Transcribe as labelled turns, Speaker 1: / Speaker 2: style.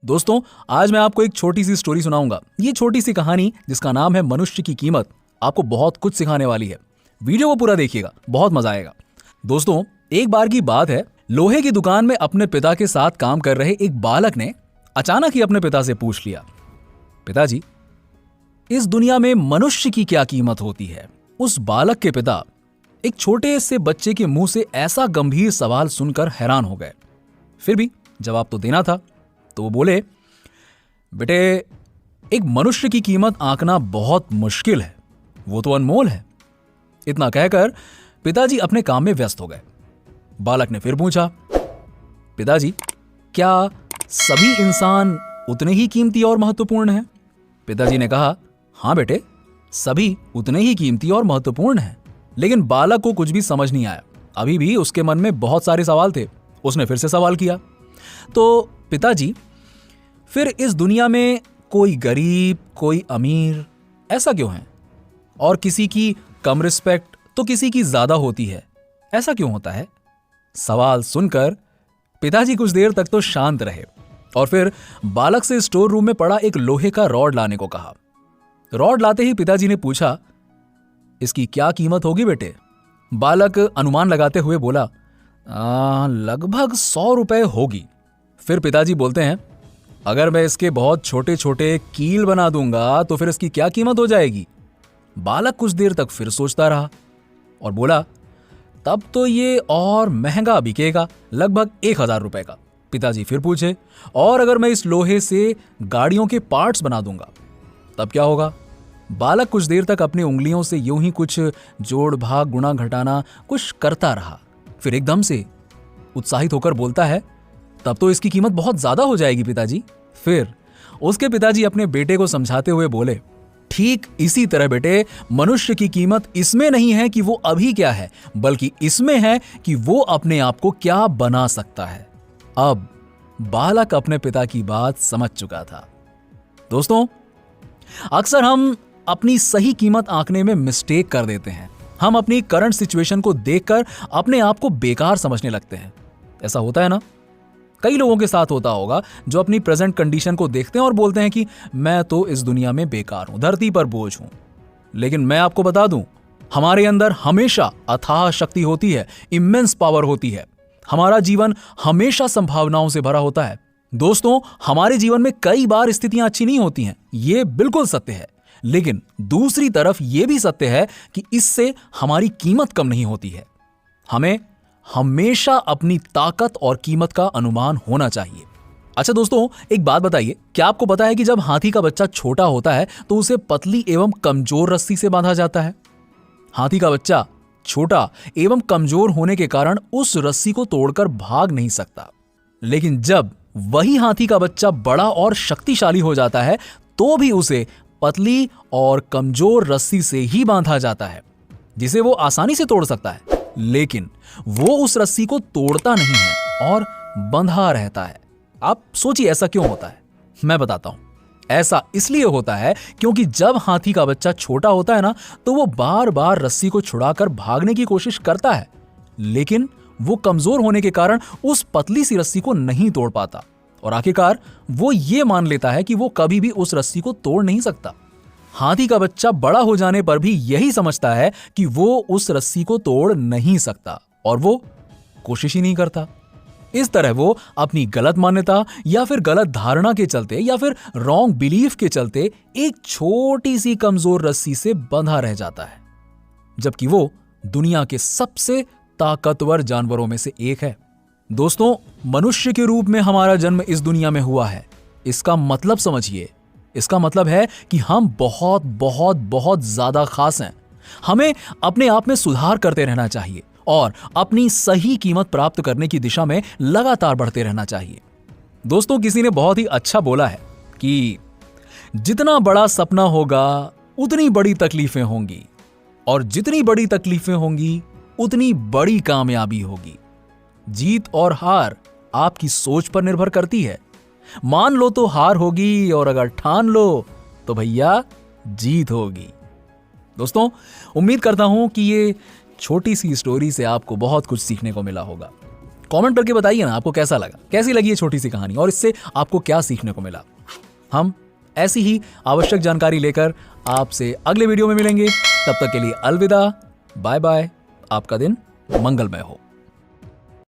Speaker 1: दोस्तों, आज मैं आपको एक छोटी सी स्टोरी सुनाऊंगा। ये छोटी सी कहानी जिसका नाम है मनुष्य की कीमत आपको बहुत कुछ सिखाने वाली है। वीडियो को पूरा देखिएगा, बहुत मजा आएगा। दोस्तों, एक बार की बात है, लोहे की दुकान में अपने पिता के साथ काम कर रहे एक बालक ने अचानक ही अपने पिता से पूछ लिया, पिताजी, इस दुनिया में मनुष्य की क्या कीमत होती है? उस बालक के पिता एक छोटे से बच्चे के मुंह से ऐसा गंभीर सवाल सुनकर हैरान हो गए। फिर भी जवाब तो देना था, तो वो बोले, बेटे, एक मनुष्य की कीमत आंकना बहुत मुश्किल है, वो तो अनमोल है। इतना कहकर पिताजी अपने काम में व्यस्त हो गए। बालक ने फिर पूछा, पिताजी, क्या सभी इंसान उतने ही कीमती और महत्वपूर्ण हैं? पिताजी ने कहा, हाँ बेटे, सभी उतने ही कीमती और महत्वपूर्ण हैं। लेकिन बालक को कुछ भी समझ नहीं आया। अभी भी उसके मन में बहुत सारे सवाल थे। उसने फिर से सवाल किया, तो पिताजी, फिर इस दुनिया में कोई गरीब, कोई अमीर, ऐसा क्यों है? और किसी की कम रिस्पेक्ट तो किसी की ज्यादा होती है, ऐसा क्यों होता है? सवाल सुनकर पिताजी कुछ देर तक तो शांत रहे और फिर बालक से स्टोर रूम में पड़ा एक लोहे का रॉड लाने को कहा। रॉड लाते ही पिताजी ने पूछा, इसकी क्या कीमत होगी बेटे? बालक अनुमान लगाते हुए बोला, लगभग 100 रुपए होगी। फिर पिताजी बोलते हैं, अगर मैं इसके बहुत छोटे छोटे कील बना दूंगा तो फिर इसकी क्या कीमत हो जाएगी? बालक कुछ देर तक फिर सोचता रहा और बोला, तब तो ये और महंगा बिकेगा, लगभग 1000 रुपए का। पिताजी फिर पूछे, और अगर मैं इस लोहे से गाड़ियों के पार्ट्स बना दूंगा तब क्या होगा? बालक कुछ देर तक अपनी उंगलियों से यूं ही कुछ जोड़ भाग गुणा घटाना कुछ करता रहा। फिर एकदम से उत्साहित होकर बोलता है, तब तो इसकी कीमत बहुत ज्यादा हो जाएगी पिताजी। फिर उसके पिताजी अपने बेटे को समझाते हुए बोले, ठीक इसी तरह बेटे, मनुष्य की कीमत इसमें नहीं है कि वो अभी क्या है, बल्कि इसमें है कि वो अपने आप को क्या बना सकता है। अब बालक अपने पिता की बात समझ चुका था। दोस्तों, अक्सर हम अपनी सही कीमत आंकने में मिस्टेक कर देते हैं। हम अपनी करंट सिचुएशन को देखकर अपने आप को बेकार समझने लगते हैं। ऐसा होता है ना? कई लोगों के साथ होता होगा जो अपनी प्रेजेंट कंडीशन को देखते हैं और बोलते हैं कि मैं तो इस दुनिया में बेकार हूं, धरती पर बोझ हूं। लेकिन मैं आपको बता दूं, हमारे अंदर हमेशा अथाह शक्ति होती है, इमेंस पावर होती है। हमारा जीवन हमेशा संभावनाओं से भरा होता है। दोस्तों, हमारे जीवन में कई बार स्थितियां अच्छी नहीं होती हैं, ये बिल्कुल सत्य है। लेकिन दूसरी तरफ यह भी सत्य है कि इससे हमारी कीमत कम नहीं होती है। हमें हमेशा अपनी ताकत और कीमत का अनुमान होना चाहिए। अच्छा दोस्तों, एक बात बताइए, क्या आपको पता है कि जब हाथी का बच्चा छोटा होता है तो उसे पतली एवं कमजोर रस्सी से बांधा जाता है? हाथी का बच्चा छोटा एवं कमजोर होने के कारण उस रस्सी को तोड़कर भाग नहीं सकता। लेकिन जब वही हाथी का बच्चा बड़ा और शक्तिशाली हो जाता है तो भी उसे पतली और कमजोर रस्सी से ही बांधा जाता है, जिसे वो आसानी से तोड़ सकता है। लेकिन वो उस रस्सी को तोड़ता नहीं है और बंधा रहता है। आप सोचिए, ऐसा क्यों होता है? मैं बताता हूं। ऐसा इसलिए होता है क्योंकि जब हाथी का बच्चा छोटा होता है ना, तो वो बार बार रस्सी को छुड़ाकर भागने की कोशिश करता है, लेकिन वो कमजोर होने के कारण उस पतली सी रस्सी को नहीं तोड़ पाता और आखिरकार वो ये मान लेता है कि वो कभी भी उस रस्सी को तोड़ नहीं सकता। हाथी का बच्चा बड़ा हो जाने पर भी यही समझता है कि वो उस रस्सी को तोड़ नहीं सकता और वो कोशिश ही नहीं करता। इस तरह वो अपनी गलत मान्यता या फिर गलत धारणा के चलते या फिर रॉन्ग बिलीफ के चलते एक छोटी सी कमजोर रस्सी से बंधा रह जाता है, जबकि वो दुनिया के सबसे ताकतवर जानवरों में से एक है। दोस्तों, मनुष्य के रूप में हमारा जन्म इस दुनिया में हुआ है। इसका मतलब समझिए। इसका मतलब है कि हम बहुत बहुत बहुत ज्यादा खास हैं। हमें अपने आप में सुधार करते रहना चाहिए और अपनी सही कीमत प्राप्त करने की दिशा में लगातार बढ़ते रहना चाहिए। दोस्तों, किसी ने बहुत ही अच्छा बोला है कि जितना बड़ा सपना होगा उतनी बड़ी तकलीफें होंगी, और जितनी बड़ी तकलीफें होंगी उतनी बड़ी कामयाबी होगी। जीत और हार आपकी सोच पर निर्भर करती है। मान लो तो हार होगी, और अगर ठान लो तो भैया जीत होगी। दोस्तों, उम्मीद करता हूं कि ये छोटी सी स्टोरी से आपको बहुत कुछ सीखने को मिला होगा। कमेंट करके बताइए ना आपको कैसा लगा, कैसी लगी ये छोटी सी कहानी और इससे आपको क्या सीखने को मिला। हम ऐसी ही आवश्यक जानकारी लेकर आपसे अगले वीडियो में मिलेंगे। तब तक के लिए अलविदा, बाय बाय, आपका दिन मंगलमय हो।